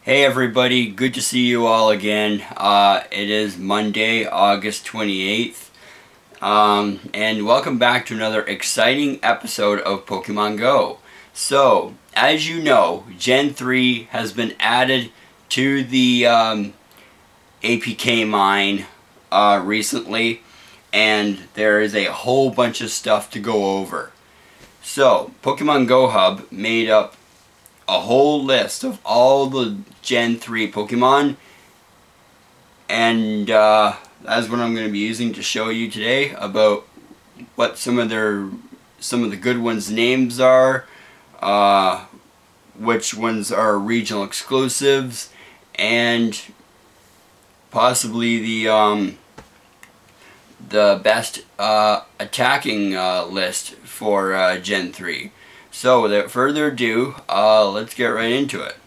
Hey everybody, good to see you all again. It is Monday, August 28th, and welcome back to another exciting episode of Pokemon Go. So, as you know, Gen 3 has been added to the APK mine recently, and there is a whole bunch of stuff to go over. So, Pokemon Go Hub made up a whole list of all the Gen 3 Pokemon, and that's what I'm going to be using to show you today about what some of the good ones' names are, which ones are regional exclusives, and possibly the best attacking list for Gen 3. So without further ado, let's get right into it.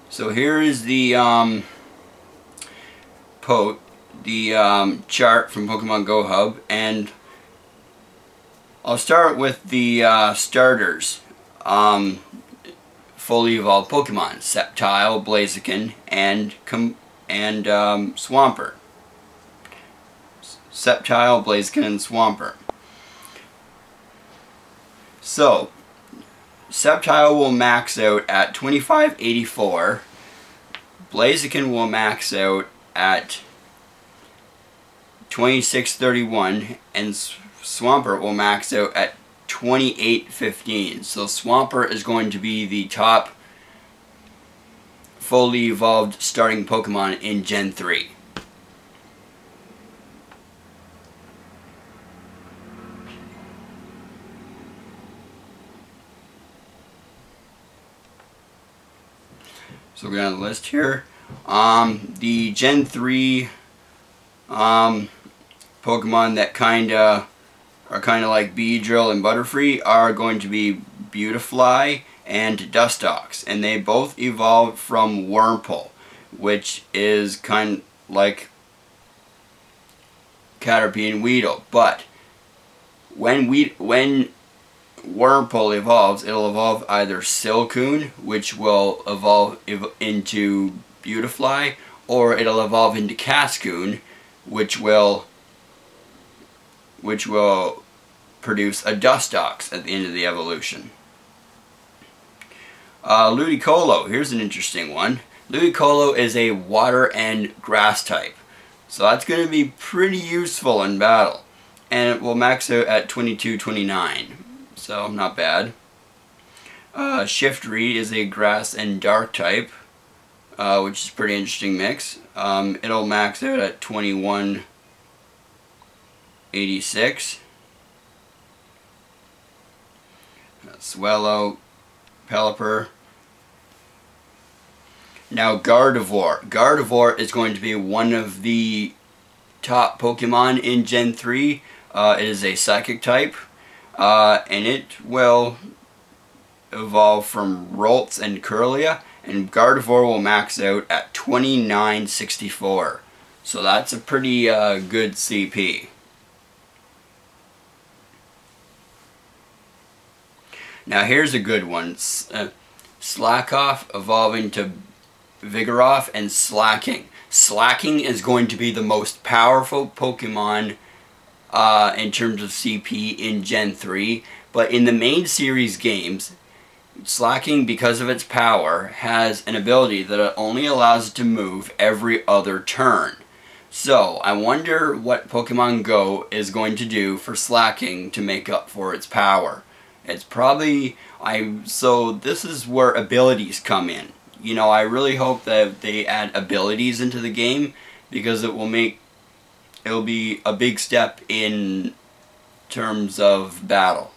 So here is the chart from Pokemon Go Hub, and I'll start with the starters. Fully evolved Pokemon: Sceptile, Blaziken, and Swampert. Sceptile, Blaziken, and Swampert. So, Sceptile will max out at 2584. Blaziken will max out at 2631, and Swampert will max out at 2815. So Swampert is going to be the top fully evolved starting Pokemon in Gen 3. So we're on the list here. The Gen 3 Pokemon that are kinda like Beedrill and Butterfree are going to be Beautifly and Dustox, and they both evolved from Wurmple, which is kind of like Caterpie and Weedle. But when Wurmple evolves, it'll evolve either Silcoon, which will evolve into Beautifly, or it'll evolve into Cascoon, which will produce a Dustox at the end of the evolution. Ludicolo, here's an interesting one. Ludicolo is a water and grass type, so that's going to be pretty useful in battle, and it will max out at 2229. So, not bad. Shiftry is a grass and dark type, which is a pretty interesting mix. It'll max out at 2186. Swellow, Pelipper. Now Gardevoir. Gardevoir is going to be one of the top Pokemon in Gen 3. It is a psychic type. And it will evolve from Ralts and Curlia, and Gardevoir will max out at 2964. So that's a pretty good CP. Now here's a good one. Slackoff evolving to Vigoroth, and Slacking. Slacking is going to be the most powerful Pokemon in terms of CP in Gen 3, but in the main series games, Slacking, because of its power, has an ability that it only allows it to move every other turn. So, I wonder what Pokemon Go is going to do for Slacking to make up for its power. It's probably, so this is where abilities come in. You know, I really hope that they add abilities into the game, because it'll be a big step in terms of battle.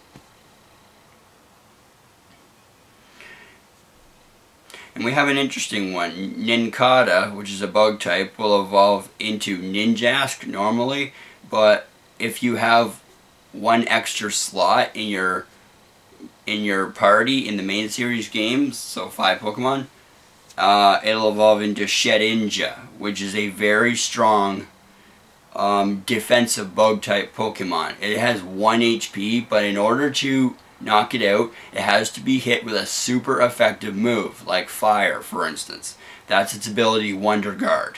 And we have an interesting one. Nincada, which is a bug type, will evolve into Ninjask normally, but if you have one extra slot in your party in the main series games, so 5 Pokemon, it'll evolve into Shedinja, which is a very strong defensive bug type Pokemon. It has 1 HP, but in order to knock it out, it has to be hit with a super effective move, like fire, for instance. That's its ability, Wonder Guard.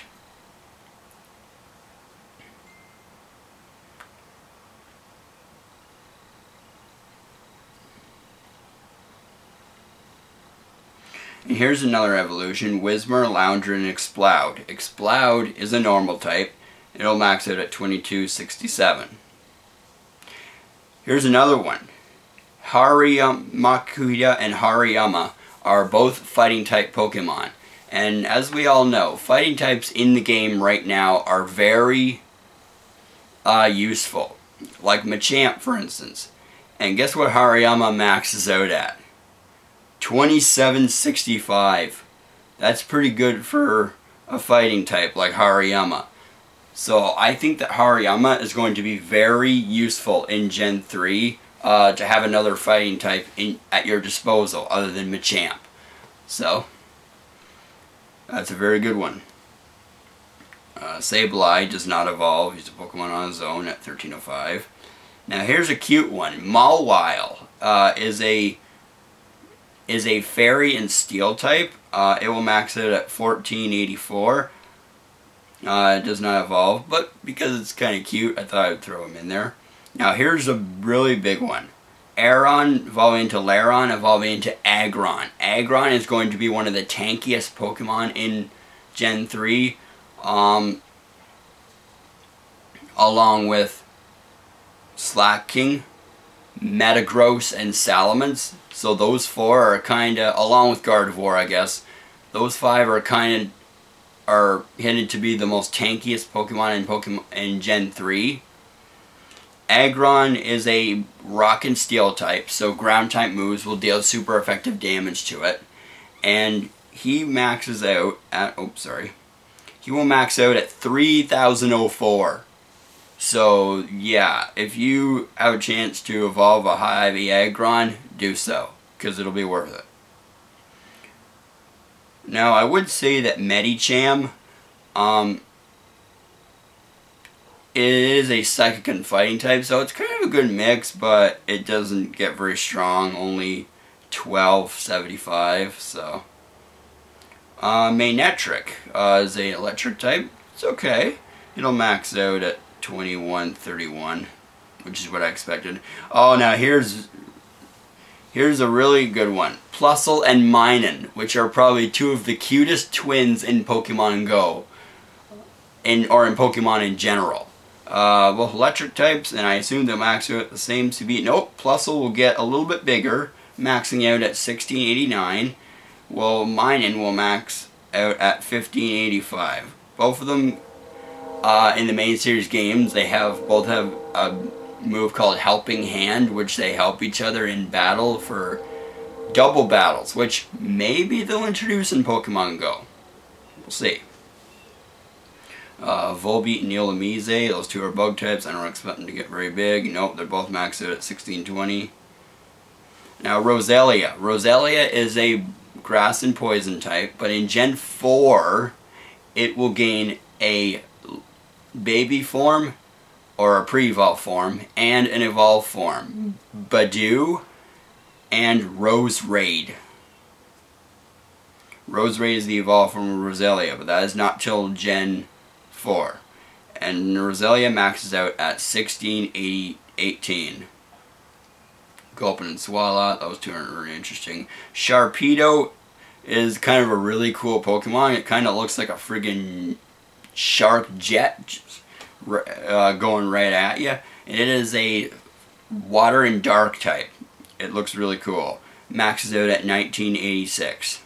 And here's another evolution, Whismur, Loungeur, and Exploud. Exploud is a normal type. It'll max out at 2267. Here's another one. Makuhita and Hariyama are both fighting type Pokemon. And as we all know, fighting types in the game right now are very useful. Like Machamp, for instance. And guess what Hariyama maxes out at? 2765. That's pretty good for a fighting type like Hariyama. So I think that Hariyama is going to be very useful in Gen 3 to have another fighting type at your disposal other than Machamp. So that's a very good one. Sableye does not evolve. He's a Pokemon on his own at 1305. Now here's a cute one. Mawile is a fairy and steel type. It will max out at 1484. It does not evolve, but because it's kind of cute, I thought I'd throw him in there. Now here's a really big one. Aron evolving into Lairon, evolving into Aggron. Aggron is going to be one of the tankiest Pokemon in Gen 3, along with Slaking, Metagross, and Salamence. So those 4 are kind of, along with Gardevoir, I guess, those 5 are kind of hinted to be the most tankiest Pokemon in Gen 3. Aggron is a rock and steel type, so ground type moves will deal super effective damage to it. And he maxes out at, he will max out at 3004. So yeah, if you have a chance to evolve a High-IV Aggron, do so, because it'll be worth it. Now I would say that Medicham, it is a psychic and fighting type, so it's kind of a good mix, but it doesn't get very strong, only 1275, so. Manectric is a electric type. It's okay. It'll max out at 2131, which is what I expected. Oh, now here's a really good one. Plusle and Minun, which are probably 2 of the cutest twins in Pokemon Go, or in Pokemon in general. Both electric types, and I assume they'll max out at the same CB. Nope, Plusle will get a little bit bigger, maxing out at 1689. Well, Minun will max out at 1585. Both of them in the main series games, they both have a move called Helping Hand, which they help each other in battle for double battles, which maybe they'll introduce in Pokemon Go. We'll see. Volbeat and Nilomise, those 2 are bug types. I don't expect them to get very big. Nope, they're both maxed out at 1620. Now Roselia. Roselia is a grass and poison type, but in Gen 4 it will gain a baby form or a pre-evolve form and an evolve form. Badoo and Roserade. Roserade is the evolve form of Roselia, but that is not till Gen 4. And Roselia maxes out at 1618. Gulpin and Swalot, those 2 are really interesting. Sharpedo is kind of a really cool Pokemon. It kind of looks like a friggin' shark jet going right at you. And it is a water and dark type. It looks really cool. Maxes out at 1986.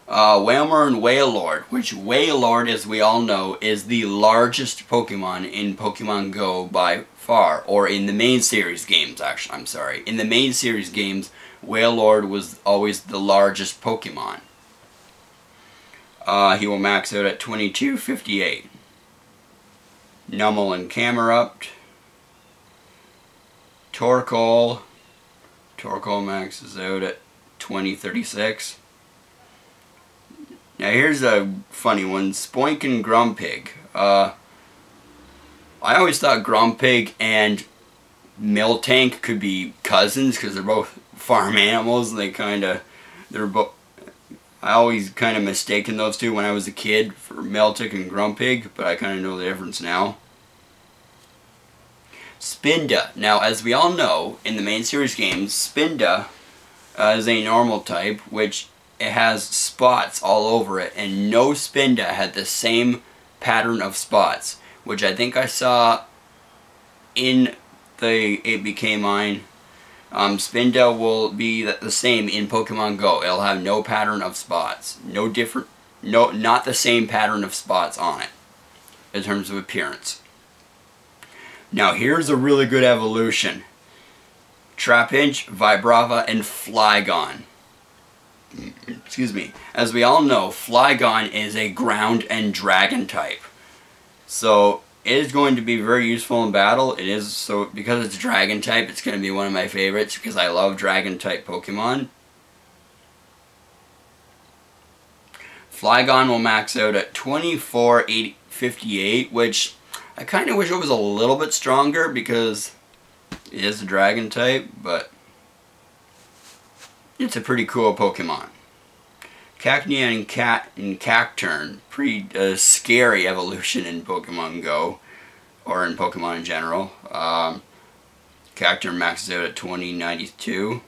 Wailmer and Wailord, which Wailord, as we all know, is the largest Pokemon in Pokemon Go by far, or in the main series games, actually, I'm sorry. In the main series games, Wailord was always the largest Pokemon. He will max out at 2258. Numel and Camerupt, Torkoal. Torkoal maxes out at 2036. Now here's a funny one, Spoink and Grumpig. I always thought Grumpig and Miltank could be cousins because they're both farm animals. And they're both. I always kind of mistaken those two when I was a kid for Miltank and Grumpig, but I kind of know the difference now. Spinda. Now, as we all know, in the main series games, Spinda is a normal type, which it has spots all over it, and no Spinda had the same pattern of spots, which I think I saw in the APK mine. Spinda will be the same in Pokemon Go. It'll have no pattern of spots, not the same pattern of spots on it in terms of appearance. Now here's a really good evolution. Trapinch, Vibrava, and Flygon. Excuse me. As we all know, Flygon is a ground and dragon type. So it is going to be very useful in battle. It is, so because it's dragon type, it's going to be one of my favorites because I love dragon type Pokemon. Flygon will max out at 24,858, which I kind of wish it was a little bit stronger because it is a dragon type, but it's a pretty cool Pokemon. Cacnea and Cacturn, pretty scary evolution in Pokemon Go, or in Pokemon in general. Cacturn maxes out at 2092.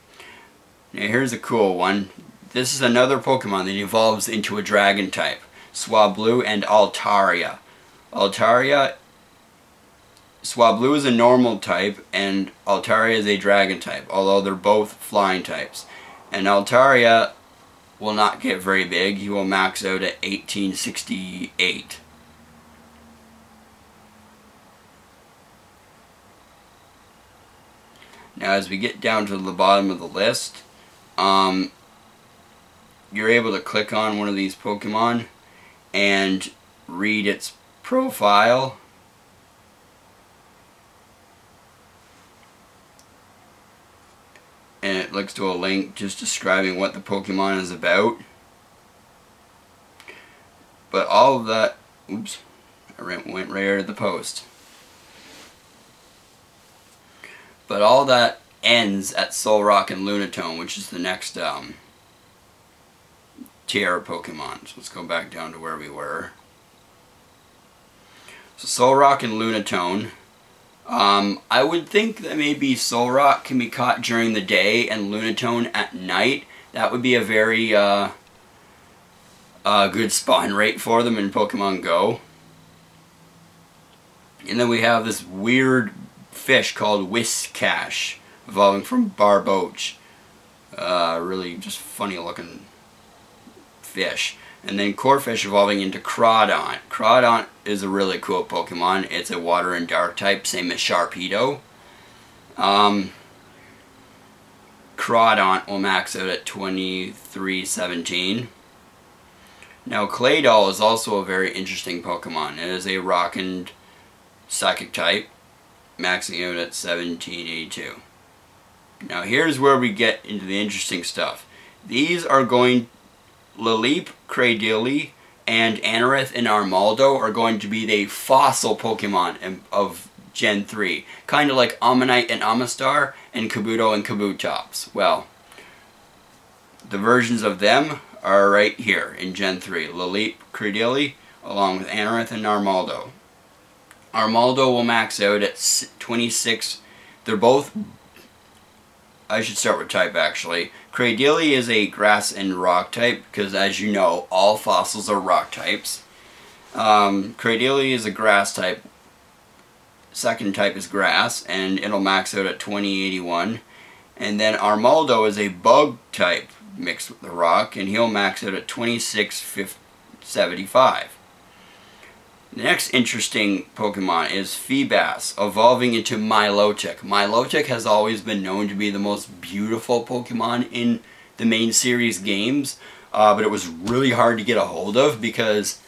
Now here's a cool one. This is another Pokemon that evolves into a dragon type. Swablu and Altaria. Swablu is a normal type, and Altaria is a dragon type, although they're both flying types. And Altaria will not get very big. He will max out at 1868. Now as we get down to the bottom of the list, you're able to click on one of these Pokemon and read its profile. And it looks to a link just describing what the Pokemon is about. But all of that, oops, I went right out of the post. But all that ends at Solrock and Lunatone, which is the next tier of Pokemon. So let's go back down to where we were. So Solrock and Lunatone. I would think that maybe Solrock can be caught during the day and Lunatone at night. That would be a very good spawn rate for them in Pokemon Go. And then we have this weird fish called Whiscash, evolving from Barboach. Really just funny looking fish. And then Corphish evolving into Crawdaunt. Crawdaunt is a really cool Pokemon. It's a water and dark type, same as Sharpedo. Crawdaunt will max out at 2317. Now Claydol is also a very interesting Pokemon. It is a rock and psychic type, maxing out at 1782. Now here's where we get into the interesting stuff. These are going, Lileep, Cradily, and Anorith and Armaldo are going to be the fossil Pokemon of Gen 3. Kind of like Ammonite and Amistar, and Kabuto and Kabutops. Well, the versions of them are right here in Gen 3. Lileep, Cradily, along with Anorith and Armaldo. Armaldo will max out at 26. They're both, I should start with type actually. Cradily is a grass and rock type because, as you know, all fossils are rock types. Cradily is a grass type. Second type is grass, and it'll max out at 2081. And then Armaldo is a bug type mixed with the rock, and he'll max out at 2675. The next interesting Pokemon is Feebas, evolving into Milotic. Milotic has always been known to be the most beautiful Pokemon in the main series games, but it was really hard to get a hold of because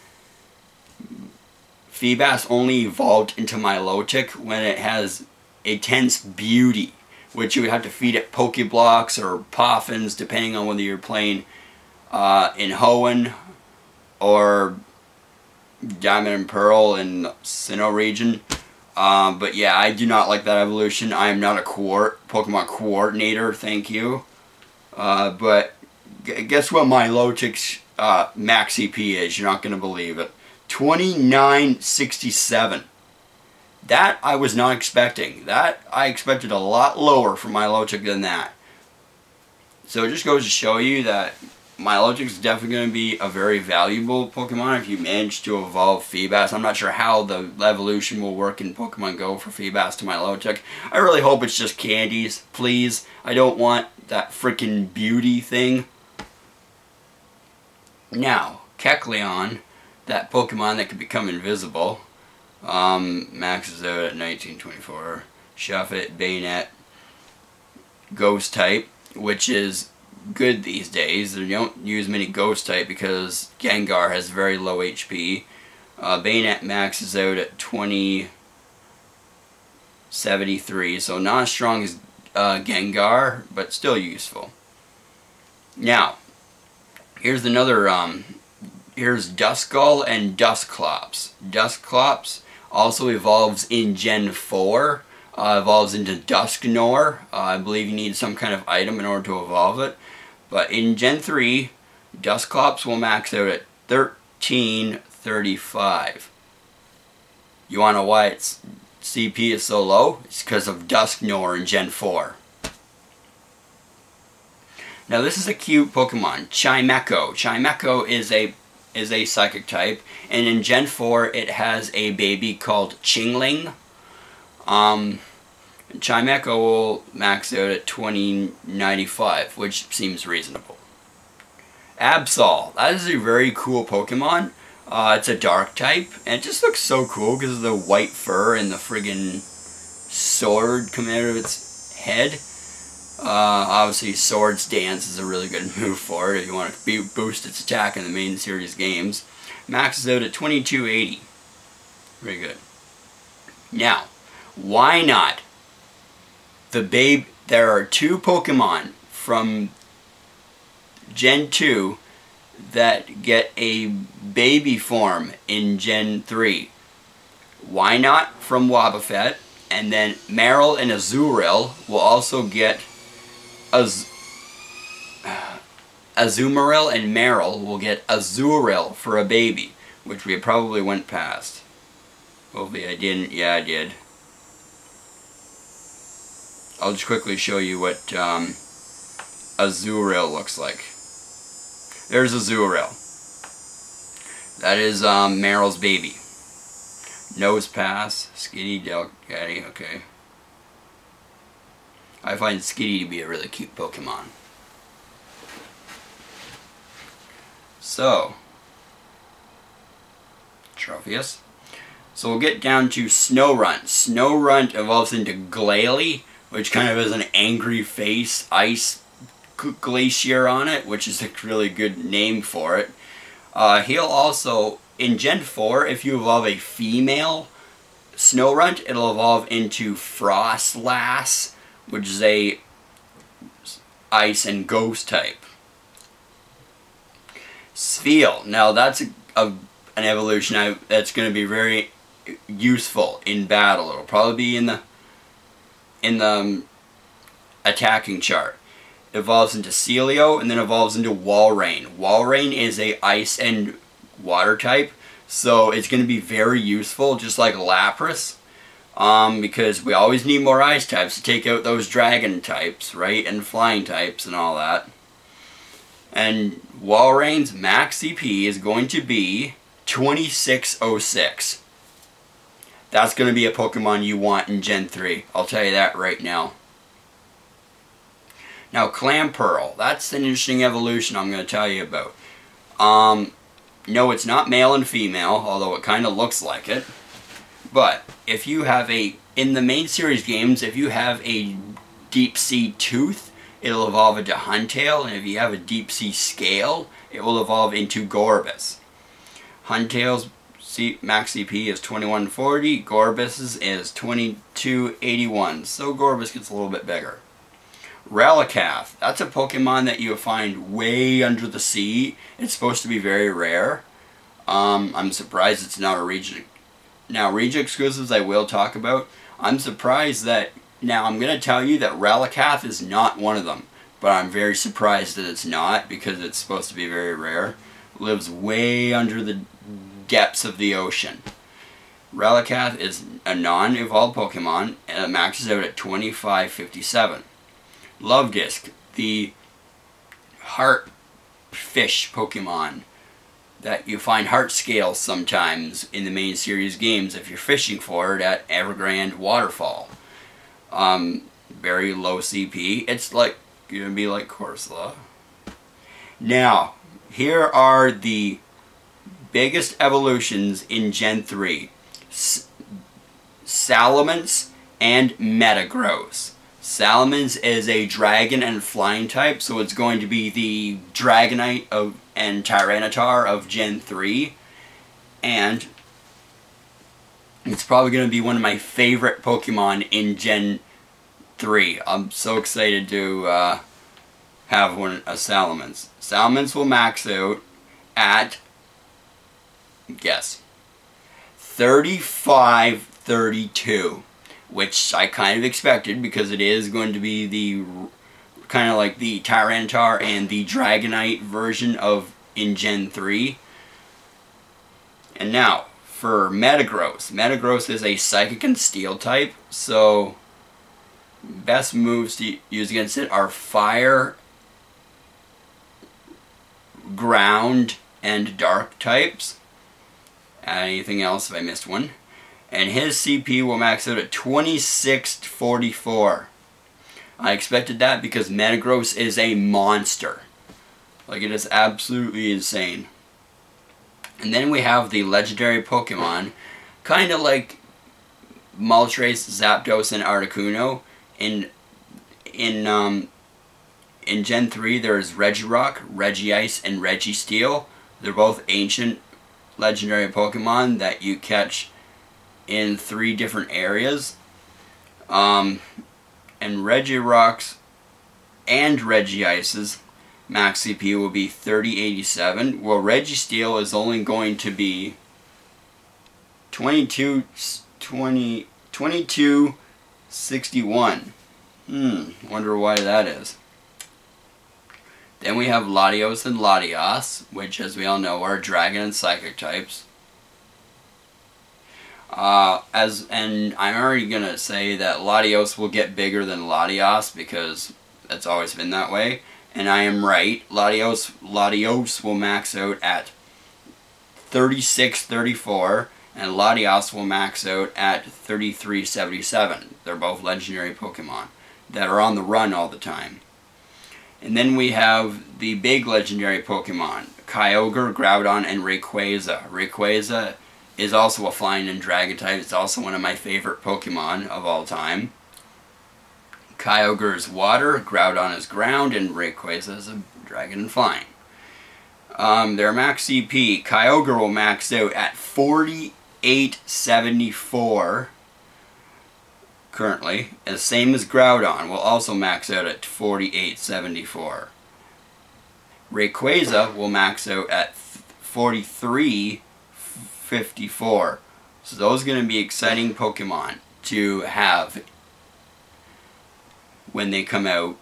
Feebas only evolved into Milotic when it has intense beauty, which you would have to feed it Pokeblocks or Poffins, depending on whether you're playing in Hoenn or Diamond and Pearl in the Sinnoh region. But yeah, I do not like that evolution. I am not a Pokemon coordinator, thank you. But guess what my Milotic's max CP is? You're not going to believe it. 2967. That I was not expecting. That I expected a lot lower for Milotic than that. So it just goes to show you that Milotic is definitely going to be a very valuable Pokemon if you manage to evolve Feebas. I'm not sure how the evolution will work in Pokemon Go for Feebas to Milotic. I really hope it's just candies, please. I don't want that freaking beauty thing. Now, Kecleon, that Pokemon that can become invisible, maxes out at 1924. Shuffet, Bayonet, Ghost type, which is good these days. They don't use many Ghost type because Gengar has very low HP. Bayonet maxes out at 2073, so not as strong as Gengar, but still useful. Now, here's another, here's Duskull and Dusclops. Dusclops also evolves in Gen 4, evolves into Dusknoir. I believe you need some kind of item in order to evolve it. But in Gen 3, Dusclops will max out at 1335. You want to know why its CP is so low? It's because of Dusknoir in Gen 4. Now this is a cute Pokemon, Chimecho. Chimecho is a psychic type, and in Gen 4 it has a baby called Chingling. Chimecho will max out at 2095, which seems reasonable. Absol, that is a very cool Pokemon. It's a dark type, and it just looks so cool because of the white fur and the friggin' sword coming out of its head. Obviously, Swords Dance is a really good move for it if you want to boost its attack in the main series games. Maxes out at 2280. Very good. Now, why not? There are two Pokemon from Gen 2 that get a baby form in Gen 3. Why not from Wobbuffet? And then Marill and Azumarill will also get Azumarill and Marill will get Azurill for a baby, which we probably went past. Hopefully I didn't. Yeah, I did. I'll just quickly show you what Azurill looks like. There's Azurill. That is Marill's baby. Nose pass, Skitty, Delcatty, okay. I find Skitty to be a really cute Pokemon. So, Trophius. So we'll get down to Snorunt. Snorunt evolves into Glalie, which kind of has an angry face, ice glacier on it, which is a really good name for it. He'll also, in Gen 4, if you evolve a female Snorunt, it'll evolve into Frostlass, which is a ice and ghost type. Spheal. Now that's an evolution that's going to be very useful in battle. It'll probably be in the attacking chart. It evolves into Celio and then evolves into Walrein. Walrein is a ice and water type, so it's going to be very useful, just like Lapras, because we always need more ice types to take out those dragon types, right, and flying types and all that. And Walrein's max CP is going to be 2606. That's going to be a Pokemon you want in Gen 3. I'll tell you that right now. Now, Clamperl. That's an interesting evolution I'm going to tell you about. No, it's not male and female, although it kind of looks like it. But if you have in the main series games, if you have a Deep Sea Tooth, it'll evolve into Huntail, and if you have a Deep Sea Scale, it will evolve into Gorbis. Huntail's max CP is 2140. Gorbis's is 2281. So Gorbis gets a little bit bigger. Relicath, that's a Pokemon that you find way under the sea. It's supposed to be very rare. I'm surprised it's not a region. Now, region exclusives I will talk about. I'm surprised that, now I'm going to tell you that Relicath is not one of them. But I'm very surprised that it's not, because it's supposed to be very rare. Lives way under the depths of the ocean. Relicath is a non-evolved Pokemon, and it maxes out at 2557. Love Disc, the heart fish Pokemon that you find heart scales sometimes in the main series games if you're fishing for it at Evergrande Waterfall. Very low CP. It's like gonna be like Corsola. Now, here are the biggest evolutions in Gen 3. Salamence and Metagross. Salamence is a dragon and flying type, so it's going to be the Dragonite and Tyranitar of Gen 3. And it's probably going to be one of my favorite Pokemon in Gen 3. I'm so excited to have a Salamence. Salamence will max out at, guess, 3532. Which I kind of expected, because it is going to be the kind of like the Tyranitar and the Dragonite version of in Gen 3. And now for Metagross. Metagross is a Psychic and Steel type, so best moves to use against it are Fire, Ground, and Dark types. Anything else if I missed one? And his CP will max out at 2644. I expected that because Metagross is a monster. Like, it is absolutely insane. And then we have the legendary Pokemon, kind of like Moltres, Zapdos, and Articuno. In Gen 3 there is Regirock, Regice, and Registeel. They're both ancient legendary Pokemon that you catch in 3 different areas. And Regirocks and Regice's max CP will be 3087. Well, Registeel is only going to be 2261. Wonder why that is. Then we have Latios and Latias, which, as we all know, are Dragon and Psychic types. And I'm already gonna say that Latios will get bigger than Latias, because that's always been that way. And I am right. Latios will max out at 3634, and Latias will max out at 3377. They're both legendary Pokemon that are on the run all the time. And then we have the big legendary Pokemon, Kyogre, Groudon, and Rayquaza. Rayquaza is also a flying and dragon type. It's also one of my favorite Pokemon of all time. Kyogre is water, Groudon is ground, and Rayquaza is a dragon and flying. Their max CP, Kyogre will max out at 4874 currently, and the same as Groudon will also max out at 4874. Rayquaza will max out at 4354. So those are going to be exciting Pokemon to have when they come out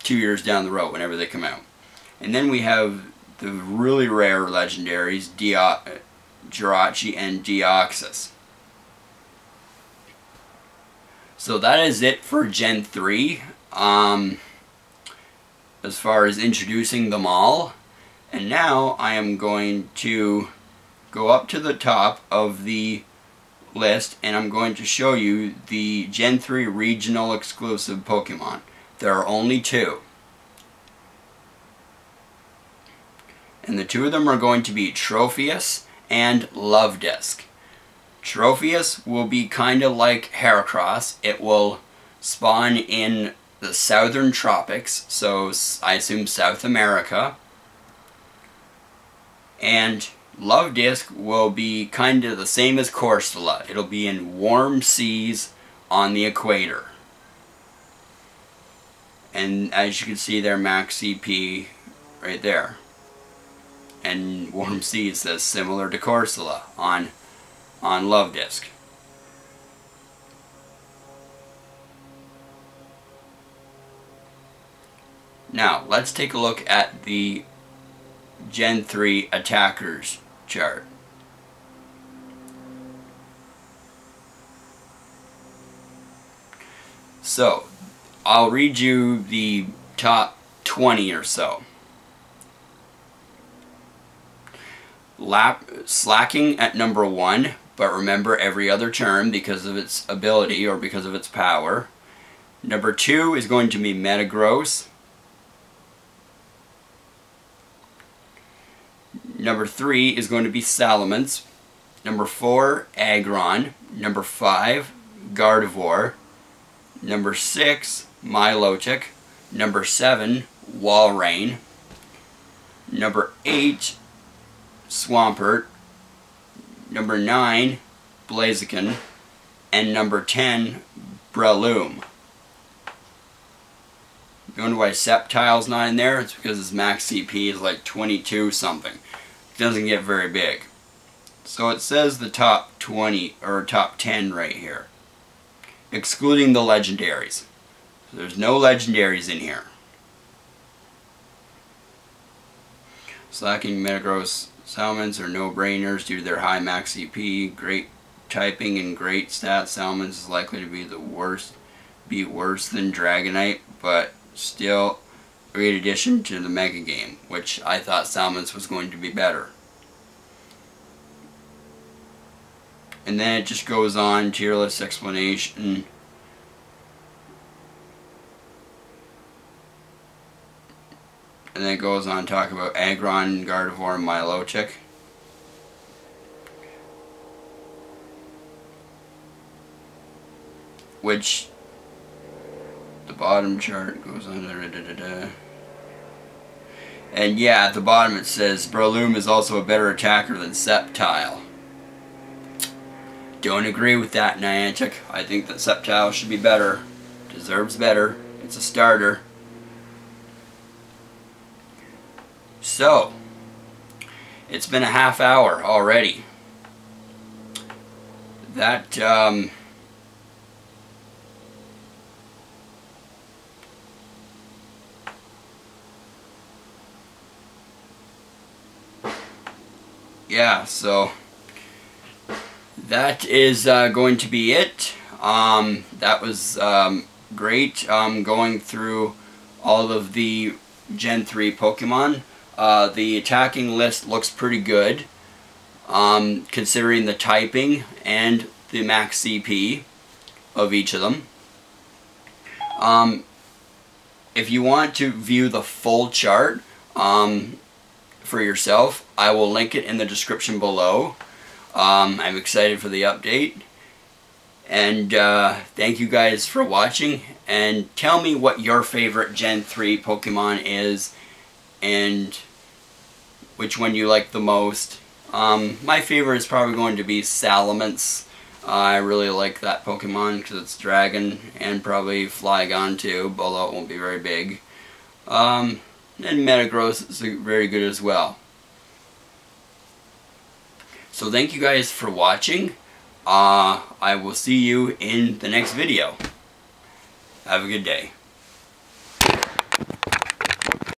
2 years down the road, whenever they come out. And then we have the really rare legendaries, Jirachi and Deoxys. So that is it for Gen 3, as far as introducing them all. And now I am going to go up to the top of the list, and I'm going to show you the Gen 3 regional exclusive Pokemon. There are only 2. And the 2 of them are going to be Trophius and Love Disc. Trophius will be kind of like Heracross. It will spawn in the southern tropics, so I assume South America. And Love Disc will be kind of the same as Corsola. It'll be in warm seas on the equator. And as you can see there, max CP right there. And warm seas says similar to Corsola on Love Disc. Now, let's take a look at the Gen 3 attackers chart. So, I'll read you the top 20 or so. Slacking at number 1, but remember every other term because of its ability or because of its power. Number 2 is going to be Metagross. Number 3 is going to be Salamence. Number 4, Aggron. Number 5, Gardevoir. Number 6, Milotic. Number 7, Walrein. Number 8, Swampert. Number 9, Blaziken. And number 10, Breloom. You wonder why Sceptile's not in there? It's because his max CP is like 22 something. It doesn't get very big. So it says the top 20 or top 10 right here, excluding the legendaries. So there's no legendaries in here. Slacking, Metagross, Salamence are no-brainers due to their high max CP, great typing and great stats. Salamence is likely to be worse than Dragonite, but still a great addition to the Mega Game, which I thought Salamence was going to be better. And then it just goes on, tier list explanation. And then it goes on to talk about Aggron, Gardevoir, and Milotic. Which, the bottom chart goes on. And yeah, at the bottom it says Breloom is also a better attacker than Sceptile. Don't agree with that, Niantic. I think that Sceptile should be better. Deserves better. It's a starter. So, it's been a half hour already. That, yeah, so that is going to be it. That was great going through all of the Gen 3 Pokemon. The attacking list looks pretty good, considering the typing and the max CP of each of them. If you want to view the full chart for yourself, I will link it in the description below. I'm excited for the update. And thank you guys for watching. And tell me what your favorite Gen 3 Pokemon is and which one you like the most. My favorite is probably going to be Salamence. I really like that Pokemon because it's Dragon and probably Flygon too, although it won't be very big. And Metagross is very good as well. So thank you guys for watching. I will see you in the next video. Have a good day.